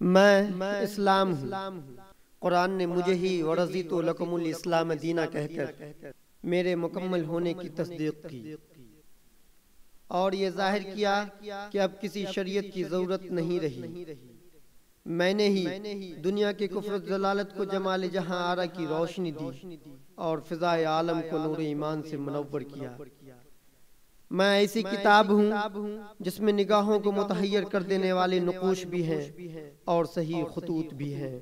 मैं इस्लाम हूँ। कुरान ने मुझे ही वरज़ीतु लकुमुल इस्लाम दीना कहकर मेरे मुकम्मल होने की तस्दीक की और ये जाहिर किया कि अब किसी शरीयत की ज़रूरत नहीं रही। मैंने ही दुनिया के कुफ्र जलालत को जमाल जहां आरा की रोशनी दी और फिज़ाए आलम को नूर ईमान से मुनव्वर किया। मैं ऐसी किताब हूँ जिसमें निगाहों को मुतहय्यर कर देने वाले नुकूश भी हैं और सही खतूत भी हैं,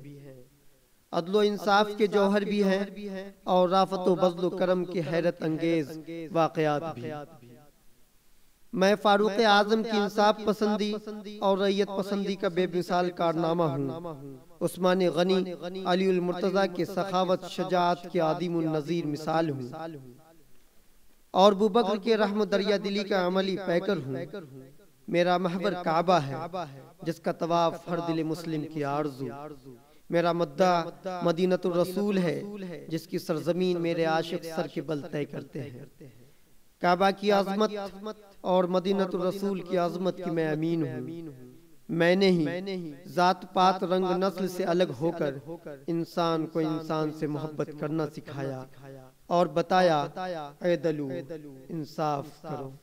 अदलो इंसाफ के जौहर भी हैं और राफत व बज़्ल करम के हैरत अंगेज वाक़यात भी। मैं फारूक आज़म की इंसाफ पसंदी और रैयत पसंदी का बेमिसाल कारनामा हूँ। उस्मान गनी अलीउल मुर्तज़ा के सखावत शजाअत के आदिमुन नज़ीर मिसाल हूँ और अबू बकर के रहम दरिया दिली का अमली पैकर हूँ। मेरा महवर काबा है जिसका तवाफ हर दिल मुस्लिम की आरज़ू। मेरा मुद्दा मदीनतुर रसूल है जिसकी सरजमीन मेरे आशिक सर के बल तय करते हैं। काबा की आज़मत और मदीनतुर रसूल की आज़मत की मैं अमीन हूँ। मैंने ही जात पात रंग नस्ल से अलग होकर इंसान को इंसान से मोहब्बत करना सिखाया और बताया, ऐ दलू इंसाफ करो।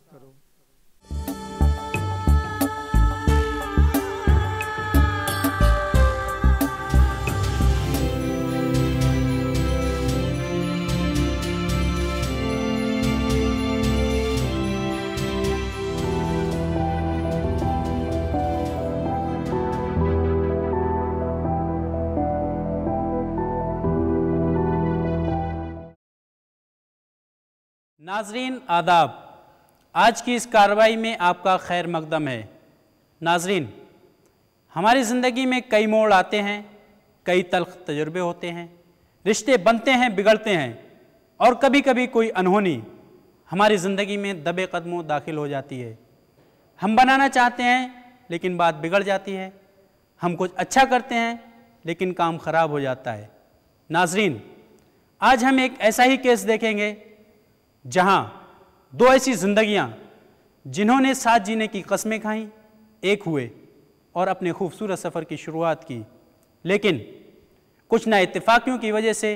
नाजरीन आदाब, आज की इस कार्रवाई में आपका खैर मकदम है। नाजरीन, हमारी ज़िंदगी में कई मोड़ आते हैं, कई तल्ख तजुर्बे होते हैं, रिश्ते बनते हैं, बिगड़ते हैं और कभी कभी कोई अनहोनी हमारी ज़िंदगी में दबे कदमों दाखिल हो जाती है। हम बनाना चाहते हैं लेकिन बात बिगड़ जाती है, हम कुछ अच्छा करते हैं लेकिन काम ख़राब हो जाता है। नाजरीन, आज हम एक ऐसा ही केस देखेंगे जहां दो ऐसी जिंदगियां जिन्होंने साथ जीने की कस्में खाईं, एक हुए और अपने खूबसूरत सफ़र की शुरुआत की, लेकिन कुछ नाइत्तेफाकियों की वजह से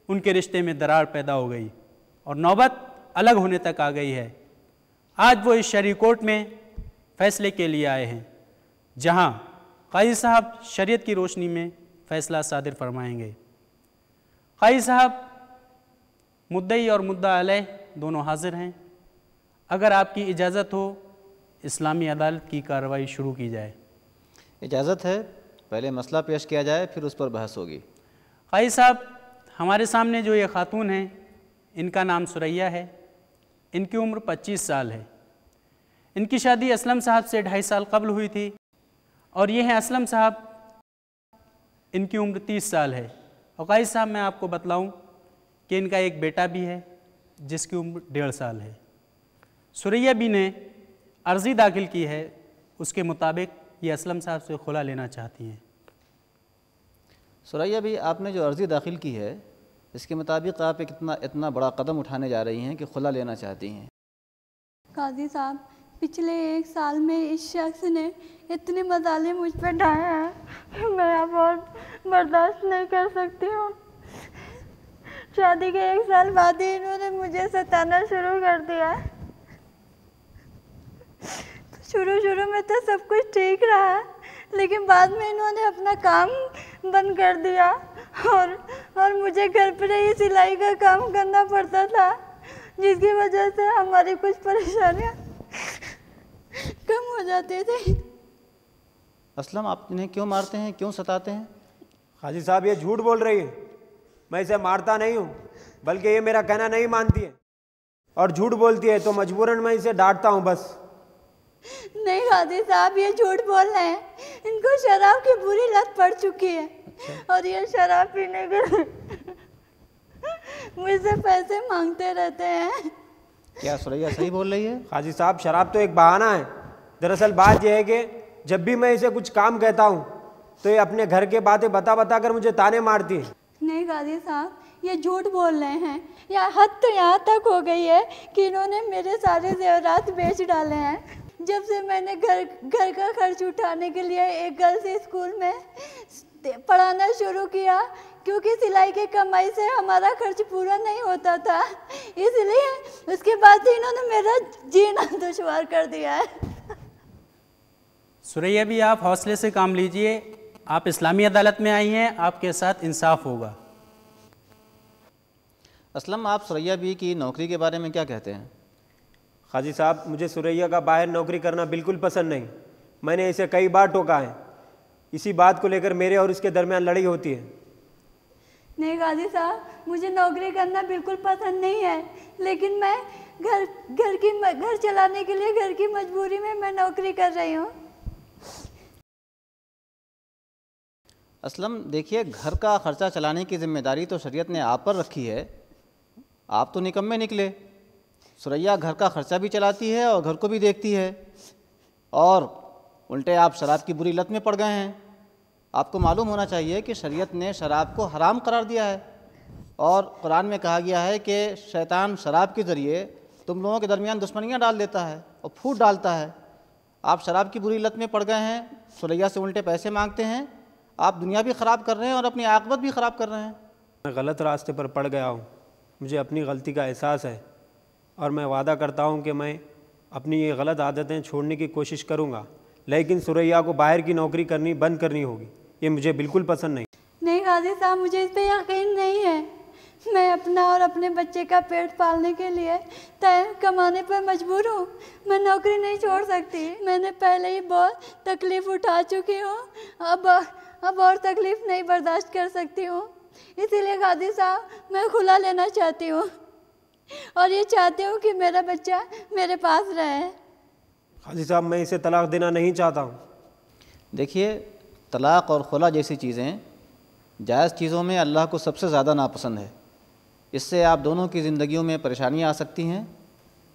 उनके रिश्ते में दरार पैदा हो गई और नौबत अलग होने तक आ गई है। आज वो इस शरई कोर्ट में फ़ैसले के लिए आए हैं जहां काज़ी साहब शरीयत की रोशनी में फ़ैसला सादिर फरमाएंगे। काज़ी साहब, मुद्दई और मुद्दा अलैह दोनों हाजिर हैं। अगर आपकी इजाज़त हो इस्लामी अदालत की कार्रवाई शुरू की जाए। इजाज़त है, पहले मसला पेश किया जाए फिर उस पर बहस होगी। काज़ी साहब, हमारे सामने जो ये खातून हैं इनका नाम सुरैया है, इनकी उम्र 25 साल है। इनकी शादी असलम साहब से 2.5 साल कबल हुई थी और ये हैं असलम साहब, इनकी उम्र 30 साल है। और काज़ी साहब, मैं आपको बतलाऊँ कि इनका एक बेटा भी है जिसकी उम्र 1.5 साल है। सुरैया भी ने अर्ज़ी दाखिल की है, उसके मुताबिक ये असलम साहब से खुला लेना चाहती हैं। सुरैया भी, आपने जो अर्ज़ी दाखिल की है इसके मुताबिक आप एक इतना बड़ा कदम उठाने जा रही हैं कि खुला लेना चाहती हैं। काजी साहब, पिछले 1 साल में इस शख्स ने इतने मसाले मुझ पर ढाए हैं कि मैं अब और बर्दाश्त नहीं कर सकती हूँ। शादी के 1 साल बाद ही इन्होंने मुझे सताना शुरू कर दिया। शुरू में तो सब कुछ ठीक रहा, लेकिन बाद में इन्होंने अपना काम बंद कर दिया और मुझे घर पर ही सिलाई का काम करना पड़ता था, जिसकी वजह से हमारी कुछ परेशानियां कम हो जाती थी। असलम, आप इन्हें क्यों मारते हैं, क्यों सताते हैं? काजी साहब, ये झूठ बोल रही है। मैं इसे मारता नहीं हूँ, बल्कि ये मेरा कहना नहीं मानती है और झूठ बोलती है तो मजबूरन मैं इसे डांटता हूँ बस। नहीं काजी साहब, ये झूठ बोल रहे हैं। इनको शराब की बुरी लत पड़ चुकी है और ये शराब पीने के लिए मुझसे पैसे मांगते रहते हैं। क्या सुरैया सही बोल रही है? काजी साहब, शराब तो एक बहाना है। दरअसल बात यह है कि जब भी मैं इसे कुछ काम कहता हूँ तो ये अपने घर के बातें बता कर मुझे ताने मारती है। नहीं काजी साहब, ये झूठ बोल रहे हैं। या हद तो यहाँ तक हो गई है कि इन्होंने मेरे सारे जेवरात बेच डाले हैं। जब से मैंने घर का खर्च उठाने के लिए एक गर्ल्स स्कूल में पढ़ाना शुरू किया, क्योंकि सिलाई की कमाई से हमारा खर्च पूरा नहीं होता था, इसलिए उसके बाद से इन्होंने मेरा जीना दुश्वार कर दिया है। सुरैया भी आप हौसले से काम लीजिए, आप इस्लामी अदालत में आई हैं, आपके साथ इंसाफ होगा। असलम, आप सुरैया बी की नौकरी के बारे में क्या कहते हैं? काजी साहब, मुझे सुरैया का बाहर नौकरी करना बिल्कुल पसंद नहीं। मैंने इसे कई बार टोका है, इसी बात को लेकर मेरे और इसके दरमियान लड़ाई होती है। नहीं गाजी साहब, मुझे नौकरी करना बिल्कुल पसंद नहीं है, लेकिन मैं घर चलाने के लिए घर की मजबूरी में मैं नौकरी कर रही हूँ। असलम, देखिए, घर का ख़र्चा चलाने की ज़िम्मेदारी तो शरीयत ने आप पर रखी है, आप तो निकम्मे निकले। सुरैया घर का ख़र्चा भी चलाती है और घर को भी देखती है, और उल्टे आप शराब की बुरी लत में पड़ गए हैं। आपको मालूम होना चाहिए कि शरीयत ने शराब को हराम करार दिया है, और कुरान में कहा गया है कि शैतान शराब के ज़रिए तुम लोगों के दरमियान दुश्मनियाँ डाल देता है और फूट डालता है। आप शराब की बुरी लत में पड़ गए हैं, सुरैया से उल्टे पैसे मांगते हैं, आप दुनिया भी ख़राब कर रहे हैं और अपनी आक़िबत भी ख़राब कर रहे हैं। मैं गलत रास्ते पर पड़ गया हूँ, मुझे अपनी गलती का एहसास है, और मैं वादा करता हूँ कि मैं अपनी ये गलत आदतें छोड़ने की कोशिश करूँगा, लेकिन सुरैया को बाहर की नौकरी करनी बंद करनी होगी। ये मुझे बिल्कुल पसंद नहीं। नहीं गाजी साहब, मुझे इस पे यकीन नहीं है। मैं अपना और अपने बच्चे का पेट पालने के लिए कमाने पर मजबूर हूँ। मैं नौकरी नहीं छोड़ सकती। मैंने पहले ही बहुत तकलीफ़ उठा चुकी हूँ, अब और तकलीफ़ नहीं बर्दाश्त कर सकती हूँ। इसीलिए गाजी साहब, मैं खुला लेना चाहती हूँ, और ये चाहती हूँ कि मेरा बच्चा मेरे पास रहे। काजी साहब, मैं इसे तलाक देना नहीं चाहता हूँ। देखिए, तलाक़ और खुला जैसी चीज़ें जायज़ चीज़ों में अल्लाह को सबसे ज़्यादा नापसंद है। इससे आप दोनों की ज़िंदगियों में परेशानियाँ आ सकती हैं।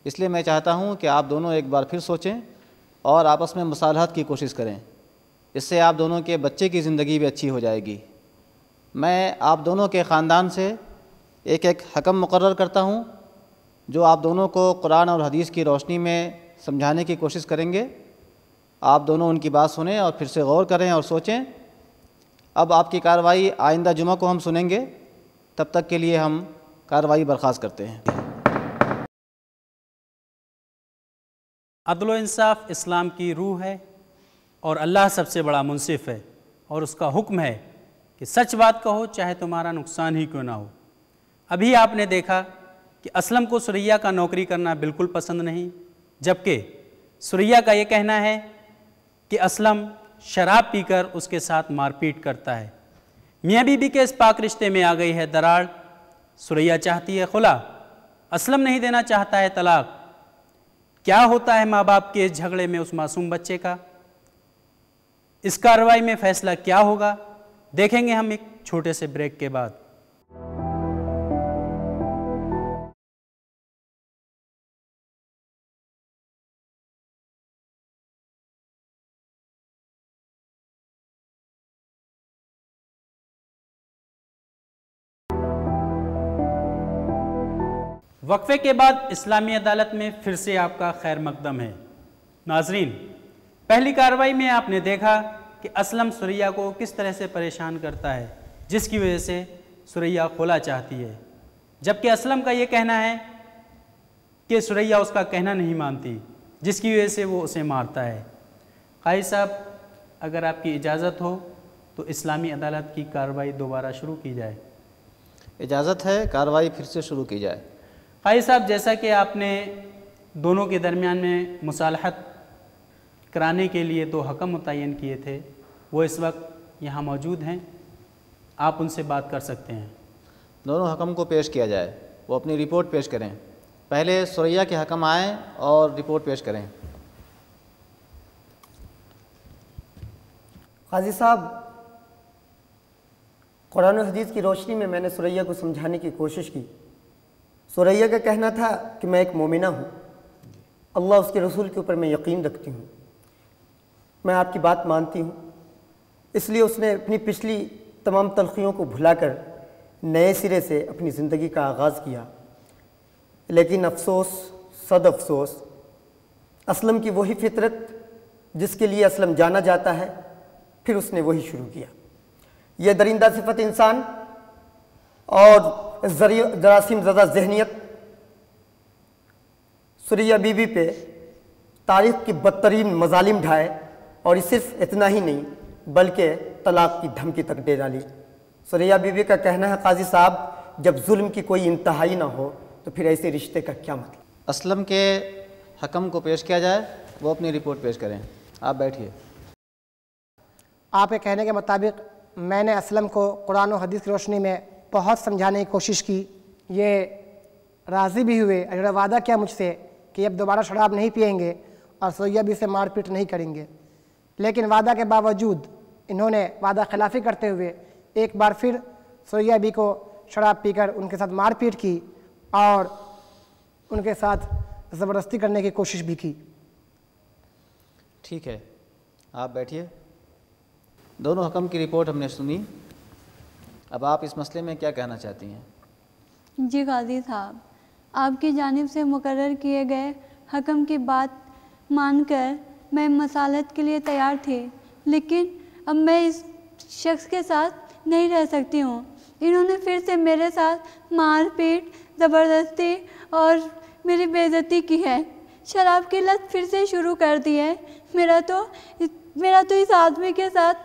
इसलिए मैं चाहता हूँ कि आप दोनों एक बार फिर सोचें और आपस में मुसालहत की कोशिश करें। इससे आप दोनों के बच्चे की ज़िंदगी भी अच्छी हो जाएगी। मैं आप दोनों के ख़ानदान से एक हकम मुकर्रर करता हूँ, जो आप दोनों को कुरान और हदीस की रोशनी में समझाने की कोशिश करेंगे। आप दोनों उनकी बात सुनें और फिर से गौर करें और सोचें। अब आपकी कार्रवाई आइंदा जुमा को हम सुनेंगे, तब तक के लिए हम कार्रवाई बर्खास्त करते हैं। अदल व इंसाफ इस्लाम की रूह है, और अल्लाह सबसे बड़ा मुंसिफ है, और उसका हुक्म है कि सच बात कहो चाहे तुम्हारा नुकसान ही क्यों ना हो। अभी आपने देखा कि असलम को सुरैया का नौकरी करना बिल्कुल पसंद नहीं, जबकि सुरैया का ये कहना है कि असलम शराब पीकर उसके साथ मारपीट करता है। मियाँ बीबी के इस पाक रिश्ते में आ गई है दरार। सुरैया चाहती है खुला, असलम नहीं देना चाहता है तलाक। क्या होता है माँ बाप के इस झगड़े में उस मासूम बच्चे का? इस कार्रवाई में फैसला क्या होगा, देखेंगे हम एक छोटे से ब्रेक के बाद। वक्फे के बाद इस्लामी अदालत में फिर से आपका खैर मकदम है। नाजरीन, पहली कार्रवाई में आपने देखा कि असलम सुरैया को किस तरह से परेशान करता है, जिसकी वजह से सुरैया खुला चाहती है, जबकि असलम का ये कहना है कि सुरैया उसका कहना नहीं मानती, जिसकी वजह से वो उसे मारता है। काजी साहब, अगर आपकी इजाज़त हो तो इस्लामी अदालत की कार्रवाई दोबारा शुरू की जाए। इजाज़त है, कार्रवाई फिर से शुरू की जाए। काजी साहब, जैसा कि आपने दोनों के दरमियान में मुसालहत कराने के लिए 2 हकम मुतय्यन किए थे, वो इस वक्त यहाँ मौजूद हैं, आप उनसे बात कर सकते हैं। दोनों हकम को पेश किया जाए, वो अपनी रिपोर्ट पेश करें। पहले सुरैया के हकम आएँ और रिपोर्ट पेश करें। काजी साहब, कुरान और हदीस की रोशनी में मैंने सुरैया को समझाने की कोशिश की। सुरैया का कहना था कि मैं एक मोमिना हूँ, अल्लाह उसके रसूल के ऊपर मैं यकीन रखती हूँ, मैं आपकी बात मानती हूँ। इसलिए उसने अपनी पिछली तमाम तलखियों को भुलाकर नए सिरे से अपनी ज़िंदगी का आगाज़ किया। लेकिन अफसोस, सद अफसोस, असलम की वही फितरत जिसके लिए असलम जाना जाता है, फिर उसने वही शुरू किया। यह दरिंदा सिफत इंसान और जरासीम ज़दा जहनीत सुरैया बीबी पे तारीख़ की बदतरीन मजालिम ढाए और सिर्फ इतना ही नहीं बल्कि तलाक़ की धमकी तक दे डाली। सुरैया बीबी का कहना है, काजी साहब, जब जुल्म की कोई इंतहाई ना हो तो फिर ऐसे रिश्ते का क्या मतलब। असलम के हकम को पेश किया जाए, वो अपनी रिपोर्ट पेश करें। आप बैठिए। आपके कहने के मुताबिक मैंने असलम को कुरान और हदीस की रोशनी में बहुत समझाने की कोशिश की। ये राज़ी भी हुए, अगर वादा किया मुझसे कि अब दोबारा शराब नहीं पिएंगे और सुरैया भी से मारपीट नहीं करेंगे। लेकिन वादा के बावजूद इन्होंने वादा खिलाफ़ी करते हुए एक बार फिर सुरैया भी को शराब पीकर उनके साथ मारपीट की और उनके साथ ज़बरदस्ती करने की कोशिश भी की। ठीक है, आप बैठिए। दोनों हकम की रिपोर्ट हमने सुनी, अब आप इस मसले में क्या कहना चाहती हैं? जी काजी साहब, आपकी जानिब से मुकर्रर किए गए हकम की बात मानकर मैं मसालत के लिए तैयार थी, लेकिन अब मैं इस शख्स के साथ नहीं रह सकती हूँ। इन्होंने फिर से मेरे साथ मारपीट, ज़बरदस्ती और मेरी बेइज्जती की है। शराब की लत फिर से शुरू कर दी है। मेरा तो इस आदमी के साथ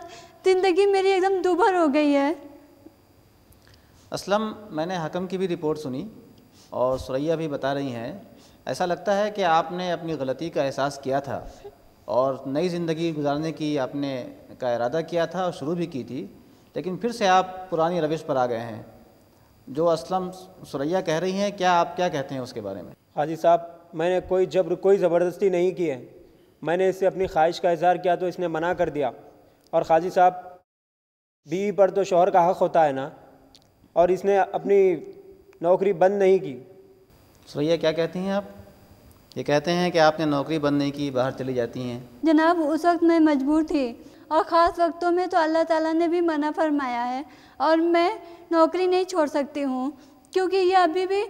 ज़िंदगी मेरी एकदम दुभर हो गई है। असलम, मैंने हकम की भी रिपोर्ट सुनी और सुरैया भी बता रही हैं, ऐसा लगता है कि आपने अपनी गलती का एहसास किया था और नई ज़िंदगी गुजारने की आपने का इरादा किया था और शुरू भी की थी, लेकिन फिर से आप पुरानी रविश पर आ गए हैं। जो असलम सुरैया कह रही हैं, क्या आप क्या कहते हैं उसके बारे में? हाजी साहब, मैंने कोई ज़बरदस्ती नहीं की है। मैंने इससे अपनी ख्वाहिश का इज़हार किया तो इसने मना कर दिया। और काजी साहब, बीवी पर तो शौहर का हक़ होता है ना, और इसने अपनी नौकरी बंद नहीं की। सुरैया, क्या कहती हैं आप? ये कहते हैं कि आपने नौकरी बंद नहीं की, बाहर चली जाती हैं। जनाब, उस वक्त मैं मजबूर थी और ख़ास वक्तों में तो अल्लाह ताला ने भी मना फरमाया है और मैं नौकरी नहीं छोड़ सकती हूँ, क्योंकि ये अभी भी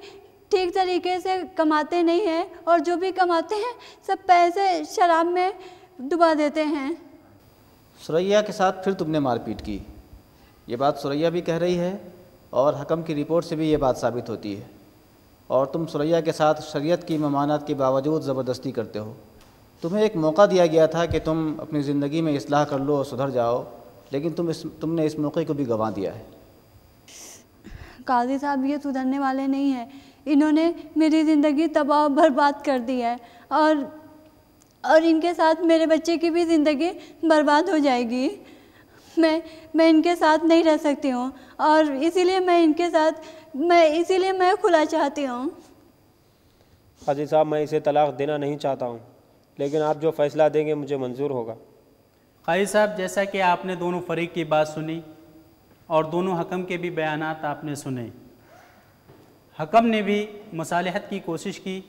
ठीक तरीके से कमाते नहीं हैं और जो भी कमाते हैं सब पैसे शराब में डुबा देते हैं। सुरैया के साथ फिर तुमने मारपीट की, ये बात सुरैया भी कह रही है और हकम की रिपोर्ट से भी ये बात साबित होती है। और तुम सुरैया के साथ शरीयत की ममानात के बावजूद ज़बरदस्ती करते हो। तुम्हें एक मौका दिया गया था कि तुम अपनी ज़िंदगी में इस्लाह कर लो और सुधर जाओ, लेकिन तुमने इस मौके को भी गंवा दिया है। काजी साहब, ये सुधरने वाले नहीं हैं। इन्होंने मेरी ज़िंदगी तबाह बर्बाद कर दी है और इनके साथ मेरे बच्चे की भी ज़िंदगी बर्बाद हो जाएगी। मैं इनके साथ नहीं रह सकती हूँ और इसीलिए मैं खुला चाहती हूँ। हाजी साहब, मैं इसे तलाक़ देना नहीं चाहता हूँ, लेकिन आप जो फ़ैसला देंगे मुझे मंजूर होगा। काजी साहब, जैसा कि आपने दोनों फरीक की बात सुनी और दोनों हकम के भी बयानात आपने सुने, हकम ने भी मसालहत की कोशिश की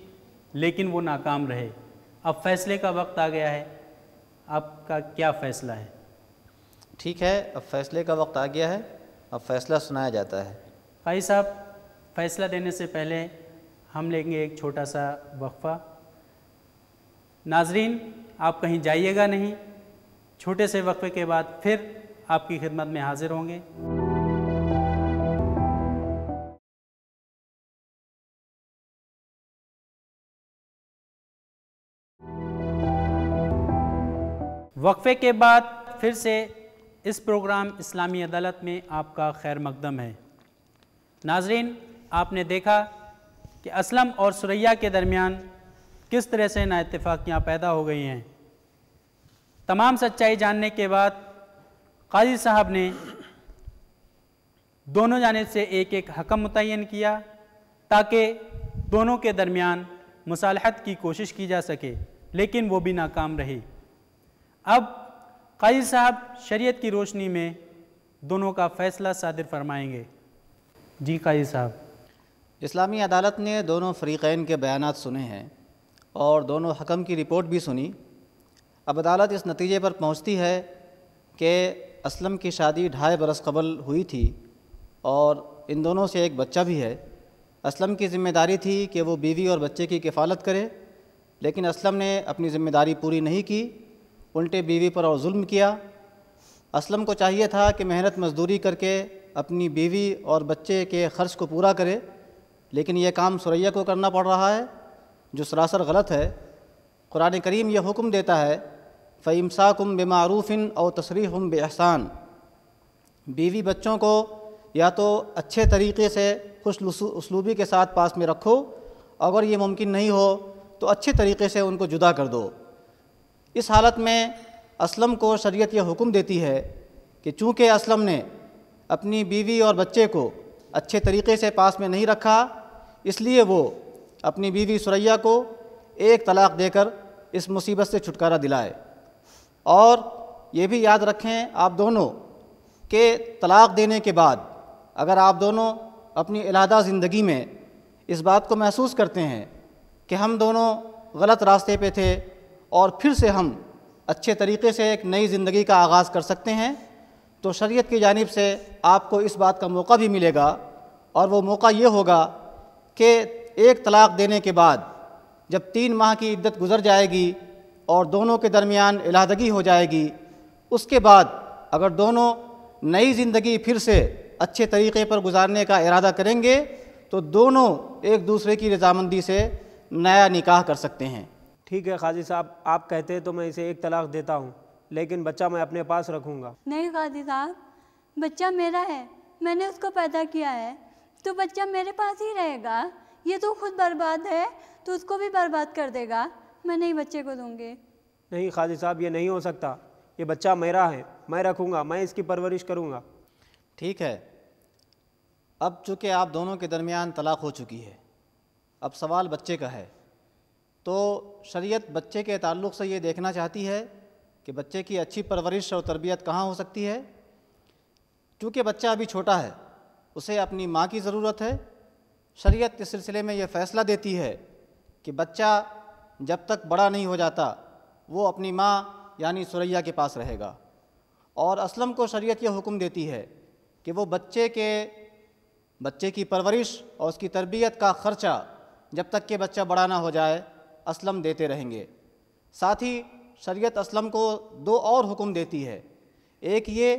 लेकिन वो नाकाम रहे। अब फ़ैसले का वक्त आ गया है, आपका क्या फ़ैसला है? ठीक है, अब फ़ैसले का वक्त आ गया है, अब फ़ैसला सुनाया जाता है। काजी साहब, फ़ैसला देने से पहले हम लेंगे एक छोटा सा वक्फ़ा। नाजरीन, आप कहीं जाइएगा नहीं, छोटे से वक्फ़े के बाद फिर आपकी खिदमत में हाजिर होंगे। वक्फ़े के बाद फिर से इस प्रोग्राम इस्लामी अदालत में आपका खैर मकदम है। नाजरीन, आपने देखा कि असलम और सुरैया के दरमियान किस तरह से नाइत्तेफाकियाँ पैदा हो गई हैं। तमाम सच्चाई जानने के बाद काजी साहब ने दोनों जानिब से एक एक हकम मुतय्यन किया ताकि दोनों के दरमियान मुसालहत की कोशिश की जा सके, लेकिन वो भी नाकाम रही। अब काजी साहब शरीयत की रोशनी में दोनों का फ़ैसला सादिर फरमाएंगे। जी काजी साहब। इस्लामी अदालत ने दोनों फ़रीक़ैन के बयानात सुने हैं और दोनों हकम की रिपोर्ट भी सुनी। अब अदालत इस नतीजे पर पहुंचती है कि असलम की शादी 2.5 बरस कबल हुई थी और इन दोनों से एक बच्चा भी है। असलम की ज़िम्मेदारी थी कि वो बीवी और बच्चे की किफ़ालत करे लेकिन असलम ने अपनी ज़िम्मेदारी पूरी नहीं की, उल्टे बीवी पर और जुल्म किया। असलम को चाहिए था कि मेहनत मजदूरी करके अपनी बीवी और बच्चे के ख़र्च को पूरा करे, लेकिन यह काम सुरैया को करना पड़ रहा है, जो सरासर गलत है। कुरान करीम यह हुक्म देता है फ़इम्साकुम बिमारूफ़िन और तसरीहुम बिइहसान, बीवी बच्चों को या तो अच्छे तरीक़े से खुश उसलूबी के साथ पास में रखो, अगर ये मुमकिन नहीं हो तो अच्छे तरीक़े से उनको जुदा कर दो। इस हालत में असलम को शरीयत यह हुक्म देती है कि चूँकि असलम ने अपनी बीवी और बच्चे को अच्छे तरीक़े से पास में नहीं रखा, इसलिए वो अपनी बीवी सुरैया को एक तलाक़ देकर इस मुसीबत से छुटकारा दिलाए। और ये भी याद रखें आप दोनों के तलाक़ देने के बाद अगर आप दोनों अपनी अलहदा ज़िंदगी में इस बात को महसूस करते हैं कि हम दोनों गलत रास्ते पे थे और फिर से हम अच्छे तरीक़े से एक नई ज़िंदगी का आगाज़ कर सकते हैं, तो शरीयत की जानिब से आपको इस बात का मौका भी मिलेगा। और वो मौका ये होगा कि एक तलाक़ देने के बाद जब 3 माह की इद्दत गुज़र जाएगी और दोनों के दरमियान अलहदगी हो जाएगी, उसके बाद अगर दोनों नई ज़िंदगी फिर से अच्छे तरीक़े पर गुजारने का इरादा करेंगे तो दोनों एक दूसरे की रज़ामंदी से नया निकाह कर सकते हैं। ठीक है काजी साहब, आप कहते हैं तो मैं इसे एक तलाक़ देता हूँ, लेकिन बच्चा मैं अपने पास रखूँगा। नहीं काजी साहब, बच्चा मेरा है, मैंने उसको पैदा किया है, तो बच्चा मेरे पास ही रहेगा। ये तो खुद बर्बाद है तो उसको भी बर्बाद कर देगा, मैं नहीं बच्चे को दूँगी। नहीं काजी साहब, ये नहीं हो सकता, ये बच्चा मेरा है, मैं रखूँगा, मैं इसकी परवरिश करूँगा। ठीक है, अब चूँकि आप दोनों के दरमियान तलाक़ हो चुकी है, अब सवाल बच्चे का है, तो शरीयत बच्चे के ताल्लुक़ से ये देखना चाहती है कि बच्चे की अच्छी परवरिश और तरबियत कहाँ हो सकती है। चूँकि बच्चा अभी छोटा है, उसे अपनी माँ की ज़रूरत है। शरीयत इस सिलसिले में यह फ़ैसला देती है कि बच्चा जब तक बड़ा नहीं हो जाता वो अपनी माँ यानी सुरैया के पास रहेगा। और असलम को शरीयत यह हुक्म देती है कि वो बच्चे की परवरिश और उसकी तरबियत का ख़र्चा जब तक कि बच्चा बड़ा ना हो जाए असलम देते रहेंगे। साथ ही शरीयत असलम को 2 और हुक्म देती है। एक ये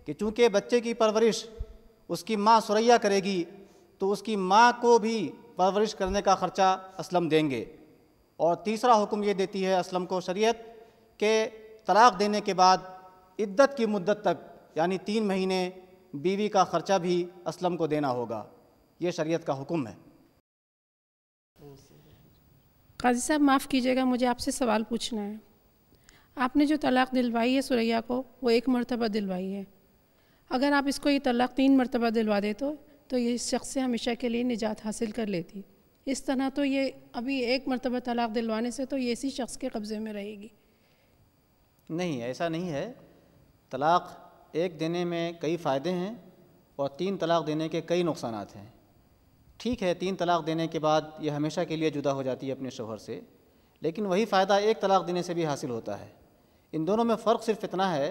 कि चूँकि बच्चे की परवरिश उसकी माँ सुरैया करेगी तो उसकी माँ को भी परवरिश करने का ख़र्चा असलम देंगे। और तीसरा हुक्म ये देती है असलम को शरीयत के तलाक़ देने के बाद इद्दत की मुद्दत तक यानी 3 महीने बीवी का ख़र्चा भी असलम को देना होगा। ये शरीयत का हुक्म है। काजी साहब माफ़ कीजिएगा, मुझे आपसे सवाल पूछना है। आपने जो तलाक़ दिलवाई है सुरैया को वो 1 मरतबा दिलवाई है, अगर आप इसको ये तलाक़ 3 मरतबा दिलवा दे तो ये इस शख्स से हमेशा के लिए निजात हासिल कर लेती। इस तरह तो ये अभी 1 मरतबा तलाक़ दिलवाने से तो ये इसी शख्स के कब्ज़े में रहेगी। नहीं, ऐसा नहीं है। तलाक़ 1 देने में कई फ़ायदे हैं और 3 तलाक़ देने के कई नुकसानात हैं। ठीक है, 3 तलाक़ देने के बाद ये हमेशा के लिए जुदा हो जाती है अपने शौहर से, लेकिन वही फ़ायदा 1 तलाक़ देने से भी हासिल होता है। इन दोनों में फ़र्क सिर्फ इतना है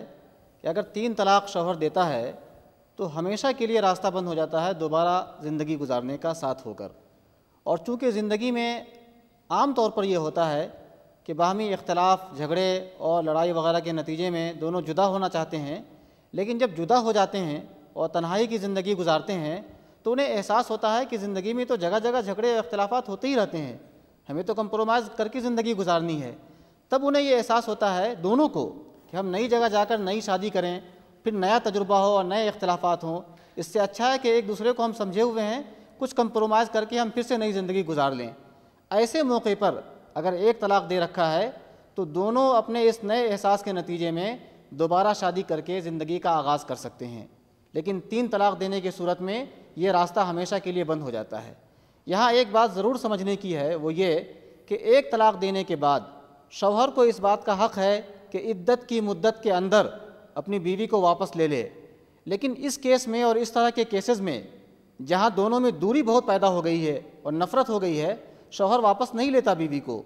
कि अगर 3 तलाक़ शौहर देता है तो हमेशा के लिए रास्ता बंद हो जाता है दोबारा ज़िंदगी गुजारने का साथ होकर। और चूँकि ज़िंदगी में आम तौर पर यह होता है कि बाहमी इख्तलाफ, झगड़े और लड़ाई वगैरह के नतीजे में दोनों जुदा होना चाहते हैं, लेकिन जब जुदा हो जाते हैं और तन्हाई की ज़िंदगी गुजारते हैं तो उन्हें एहसास होता है कि ज़िंदगी में तो जगह जगह झगड़े इख्तलाफात होते ही रहते हैं, हमें तो कंप्रोमाइज़ करके ज़िंदगी गुजारनी है। तब उन्हें ये एहसास होता है दोनों को कि हम नई जगह जाकर नई शादी करें, फिर नया तजुर्बा हो और नए इख्तलाफात हों। इससे अच्छा है कि एक दूसरे को हम समझे हुए हैं, कुछ कंप्रोमाइज़ करके हम फिर से नई ज़िंदगी गुजार लें। ऐसे मौके पर अगर 1 तलाक़ दे रखा है तो दोनों अपने इस नए एहसास के नतीजे में दोबारा शादी करके ज़िंदगी का आगाज़ कर सकते हैं। लेकिन 3 तलाक़ देने की सूरत में ये रास्ता हमेशा के लिए बंद हो जाता है। यहाँ एक बात ज़रूर समझने की है, वो ये कि 1 तलाक़ देने के बाद शौहर को इस बात का हक़ है कि इद्दत की मुद्दत के अंदर अपनी बीवी को वापस ले ले। लेकिन इस केस में और इस तरह के केसेस में जहाँ दोनों में दूरी बहुत पैदा हो गई है और नफ़रत हो गई है, शौहर वापस नहीं लेता बीवी को।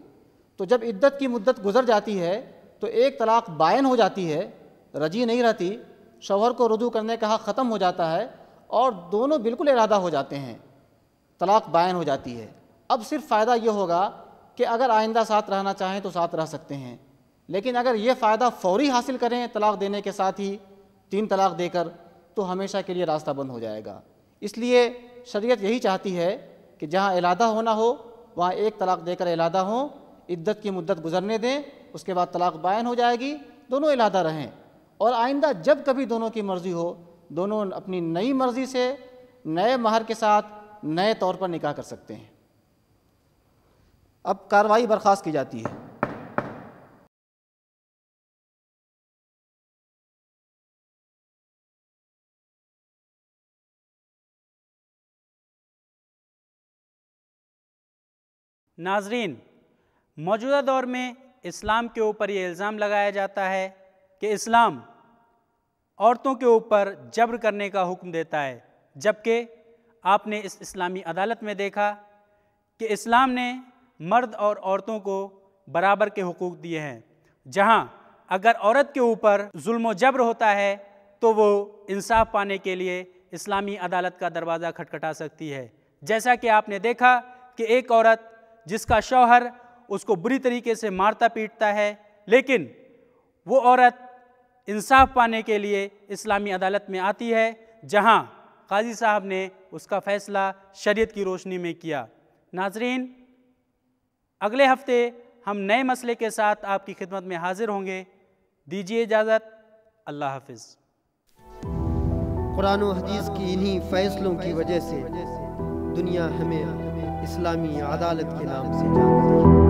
तो जब इद्दत की मुद्दत गुज़र जाती है तो 1 तलाक़ बायन हो जाती है, रजी नहीं रहती, शौहर को रुजू करने का हक़ ख़त्म हो जाता है और दोनों बिल्कुल इरादा हो जाते हैं, तलाक़ बायन हो जाती है। अब सिर्फ फ़ायदा ये होगा कि अगर आइंदा साथ रहना चाहें तो साथ रह सकते हैं, लेकिन अगर ये फ़ायदा फ़ौरी हासिल करें तलाक़ देने के साथ ही 3 तलाक़ देकर, तो हमेशा के लिए रास्ता बंद हो जाएगा। इसलिए शरीयत यही चाहती है कि जहाँ इलादा होना हो वहाँ 1 तलाक़ देकर इलादा हो, इद्दत की मुद्दत गुजरने दें, उसके बाद तलाक़ बायन हो जाएगी, दोनों इलादा रहें। और आइंदा जब कभी दोनों की मर्ज़ी हो, दोनों अपनी नई मर्ज़ी से नए महर के साथ नए तौर पर निकाह कर सकते हैं। अब कार्रवाई बर्खास्त की जाती है। नाजरीन, मौजूदा दौर में इस्लाम के ऊपर ये इल्ज़ाम लगाया जाता है कि इस्लाम औरतों के ऊपर जबर करने का हुक्म देता है, जबकि आपने इस इस्लामी अदालत में देखा कि इस्लाम ने मर्द और औरतों को बराबर के हुकूक दिए हैं। जहां अगर औरत के ऊपर जुल्म व जबर होता है तो वो इंसाफ पाने के लिए इस्लामी अदालत का दरवाज़ा खटखटा सकती है। जैसा कि आपने देखा कि एक औरत जिसका शौहर उसको बुरी तरीके से मारता पीटता है, लेकिन वो औरत इंसाफ पाने के लिए इस्लामी अदालत में आती है, जहां काजी साहब ने उसका फ़ैसला शरीयत की रोशनी में किया। नाजरीन, अगले हफ्ते हम नए मसले के साथ आपकी खिदमत में हाजिर होंगे। दीजिए इजाज़त। अल्लाह हाफिज़। कुरान और हदीस की इन्हीं फ़ैसलों की वजह से दुनिया हमें इस्लामी अदालत के नाम से जानती है।